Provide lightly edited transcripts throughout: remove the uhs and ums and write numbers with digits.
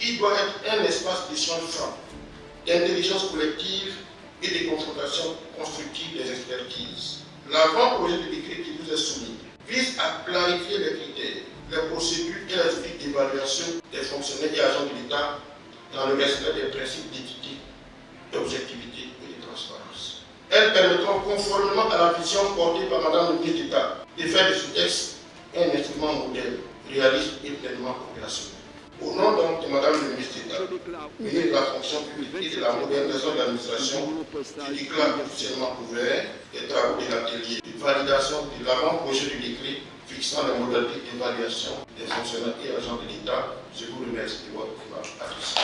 Il doit être un espace d'échange franc, d'intelligence collective et de confrontation constructive des expertises. L'avant-projet de décret qui vous est soumis vise à clarifier les critères, les procédures et les outils d'évaluation des fonctionnaires et agents de l'État dans le respect des principes d'équité, d'objectivité et de transparence. Elles permettront, conformément à la vision portée par Madame le ministre d'État, de faire de ce texte un instrument modèle, réaliste et pleinement opérationnel. Au nom donc de Madame le ministre d'État, ministre de la fonction publique et de la modernisation de l'administration, je déclare officiellement ouvert les travaux de l'atelier de validation de l'avant-projet du décret fixant les modalités d'évaluation des fonctionnaires et agents de l'État. Je vous remercie de votre attention.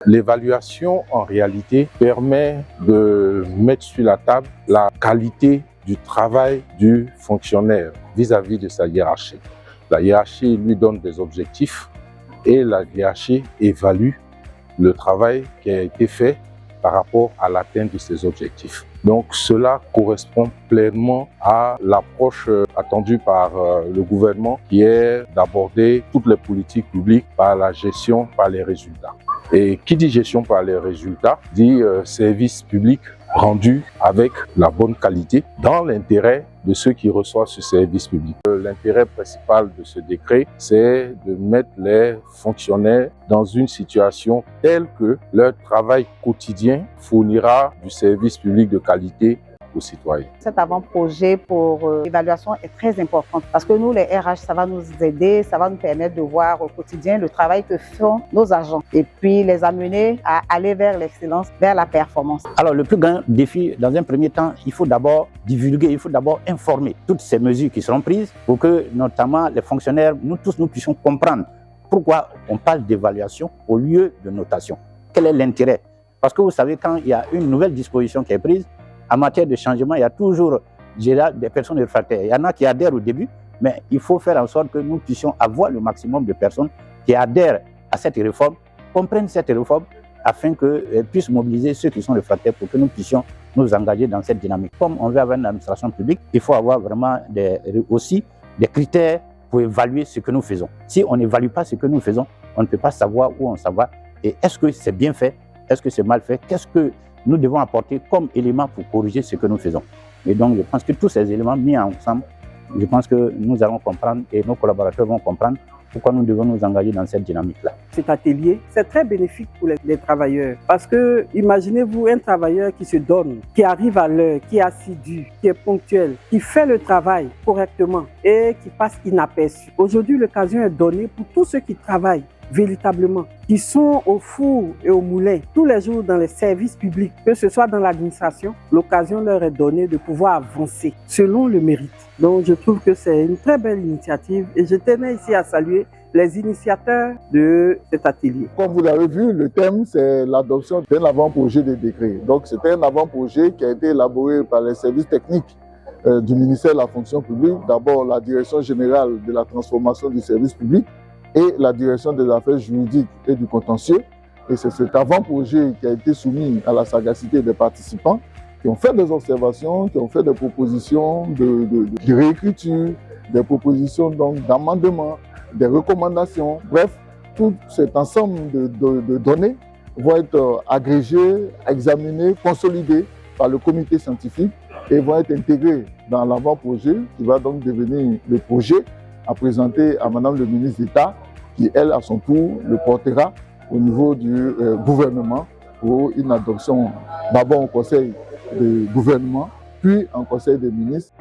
L'évaluation, en réalité, permet de mettre sur la table la qualité du travail du fonctionnaire vis-à-vis de sa hiérarchie. La hiérarchie lui donne des objectifs et la hiérarchie évalue le travail qui a été fait par rapport à l'atteinte de ces objectifs. Donc cela correspond pleinement à l'approche attendue par le gouvernement qui est d'aborder toutes les politiques publiques par la gestion par les résultats. Et qui dit gestion par les résultats dit service public rendu avec la bonne qualité dans l'intérêt de ceux qui reçoivent ce service public. L'intérêt principal de ce décret, c'est de mettre les fonctionnaires dans une situation telle que leur travail quotidien fournira du service public de qualité aux citoyens. Cet avant-projet pour l'évaluation est très important parce que nous, les RH, ça va nous aider, ça va nous permettre de voir au quotidien le travail que font nos agents et puis les amener à aller vers l'excellence, vers la performance. Alors le plus grand défi, dans un premier temps, il faut d'abord divulguer, il faut d'abord informer toutes ces mesures qui seront prises pour que notamment les fonctionnaires, nous tous, nous puissions comprendre pourquoi on parle d'évaluation au lieu de notation. Quel est l'intérêt? Parce que vous savez, quand il y a une nouvelle disposition qui est prise, en matière de changement, il y a toujours des personnes réfractaires. Il y en a qui adhèrent au début, mais il faut faire en sorte que nous puissions avoir le maximum de personnes qui adhèrent à cette réforme, comprennent cette réforme, afin qu'elles puissent mobiliser ceux qui sont réfractaires pour que nous puissions nous engager dans cette dynamique. Comme on veut avoir une administration publique, il faut avoir vraiment aussi des critères pour évaluer ce que nous faisons. Si on n'évalue pas ce que nous faisons, on ne peut pas savoir où on s'en va et est-ce que c'est bien fait, est-ce que c'est mal fait, qu'est-ce que nous devons apporter comme élément pour corriger ce que nous faisons. Et donc, je pense que tous ces éléments mis ensemble, je pense que nous allons comprendre et nos collaborateurs vont comprendre pourquoi nous devons nous engager dans cette dynamique-là. Cet atelier, c'est très bénéfique pour les travailleurs. Parce que, imaginez-vous un travailleur qui se donne, qui arrive à l'heure, qui est assidu, qui est ponctuel, qui fait le travail correctement et qui passe inaperçu. Aujourd'hui, l'occasion est donnée pour tous ceux qui travaillent véritablement, qui sont au four et au moulin tous les jours dans les services publics, que ce soit dans l'administration, l'occasion leur est donnée de pouvoir avancer selon le mérite. Donc je trouve que c'est une très belle initiative et je tenais ici à saluer les initiateurs de cet atelier. Comme vous l'avez vu, le thème c'est l'adoption d'un avant-projet de décret. Donc c'était un avant-projet qui a été élaboré par les services techniques du ministère de la fonction publique, d'abord la direction générale de la transformation du service public, et la direction des affaires juridiques et du contentieux. Et c'est cet avant-projet qui a été soumis à la sagacité des participants qui ont fait des observations, qui ont fait des propositions de réécriture, des propositions d'amendement, des recommandations. Bref, tout cet ensemble de données vont être agrégés, examinés, consolidés par le comité scientifique et vont être intégrés dans l'avant-projet qui va donc devenir le projet à présenter à Madame le ministre d'État qui, elle, à son tour, le portera au niveau du gouvernement pour une adoption d'abord au Conseil du gouvernement, puis en Conseil des ministres.